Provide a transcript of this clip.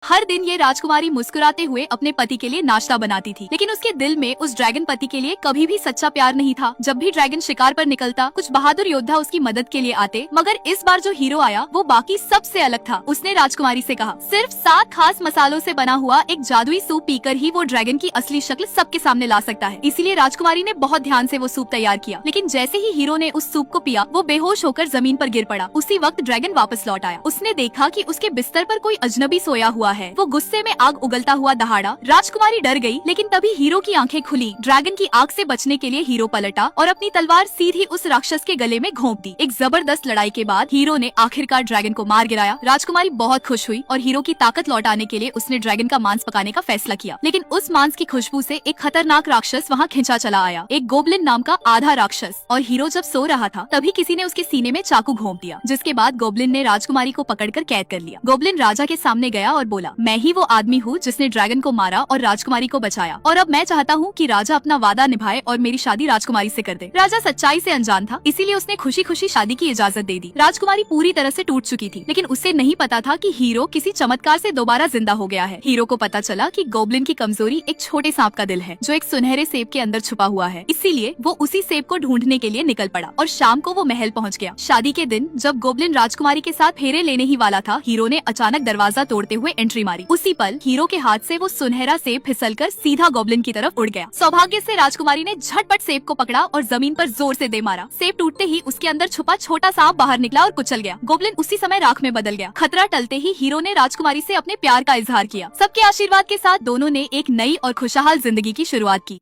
हर दिन ये राजकुमारी मुस्कुराते हुए अपने पति के लिए नाश्ता बनाती थी, लेकिन उसके दिल में उस ड्रैगन पति के लिए कभी भी सच्चा प्यार नहीं था। जब भी ड्रैगन शिकार पर निकलता, कुछ बहादुर योद्धा उसकी मदद के लिए आते, मगर इस बार जो हीरो आया वो बाकी सबसे अलग था। उसने राजकुमारी से कहा, सिर्फ 7 खास मसालों से बना हुआ एक जादुई सूप पीकर ही वो ड्रैगन की असली शक्ल सबके सामने ला सकता है। इसीलिए राजकुमारी ने बहुत ध्यान से वो सूप तैयार किया, लेकिन जैसे ही हीरो ने उस सूप को पिया, वो बेहोश होकर जमीन पर गिर पड़ा। उसी वक्त ड्रैगन वापस लौट आया। उसने देखा कि उसके बिस्तर पर कोई अजनबी सोया हुआ है। वो गुस्से में आग उगलता हुआ दहाड़ा। राजकुमारी डर गई, लेकिन तभी हीरो की आंखें खुली। ड्रैगन की आग से बचने के लिए हीरो पलटा और अपनी तलवार सीधी उस राक्षस के गले में घोंप दी। एक जबरदस्त लड़ाई के बाद हीरो ने आखिरकार ड्रैगन को मार गिराया। राजकुमारी बहुत खुश हुई और हीरो की ताकत लौटाने के लिए उसने ड्रैगन का मांस पकाने का फैसला किया। लेकिन उस मांस की खुशबू से एक खतरनाक राक्षस वहाँ खिंचा चला आया, एक गोबलिन नाम का आधा राक्षस। और हीरो जब सो रहा था, तभी किसी ने उसके सीने में चाकू घोंप दिया, जिसके बाद गोबलिन ने राजकुमारी को पकड़कर कैद कर लिया। गोबलिन राजा के सामने गया और बोला, मैं ही वो आदमी हूँ जिसने ड्रैगन को मारा और राजकुमारी को बचाया, और अब मैं चाहता हूँ कि राजा अपना वादा निभाए और मेरी शादी राजकुमारी से कर दे। राजा सच्चाई से अनजान था, इसीलिए उसने खुशी खुशी शादी की इजाजत दे दी। राजकुमारी पूरी तरह से टूट चुकी थी, लेकिन उसे नहीं पता था कि हीरो किसी चमत्कार से दोबारा जिंदा हो गया है। हीरो को पता चला कि गोबलिन की कमजोरी एक छोटे सांप का दिल है, जो एक सुनहरे सेब के अंदर छुपा हुआ है। इसीलिए वो उसी सेब को ढूंढने के लिए निकल पड़ा और शाम को वो महल पहुँच गया। शादी के दिन जब गोबलिन राजकुमारी के साथ फेरे लेने ही वाला था, हीरो ने अचानक दरवाजा तोड़ते हुए एंट्री मारी। उसी पल हीरो के हाथ से वो सुनहरा सेब फिसलकर सीधा गोबलिन की तरफ उड़ गया। सौभाग्य से राजकुमारी ने झटपट सेब को पकड़ा और जमीन पर जोर से दे मारा। सेब टूटते ही उसके अंदर छुपा छोटा सांप बाहर निकला और कुचल गया। गोबलिन उसी समय राख में बदल गया। खतरा टलते ही हीरो ने राजकुमारी से अपने प्यार का इजहार किया। सबके आशीर्वाद के साथ दोनों ने एक नई और खुशहाल जिंदगी की शुरुआत की।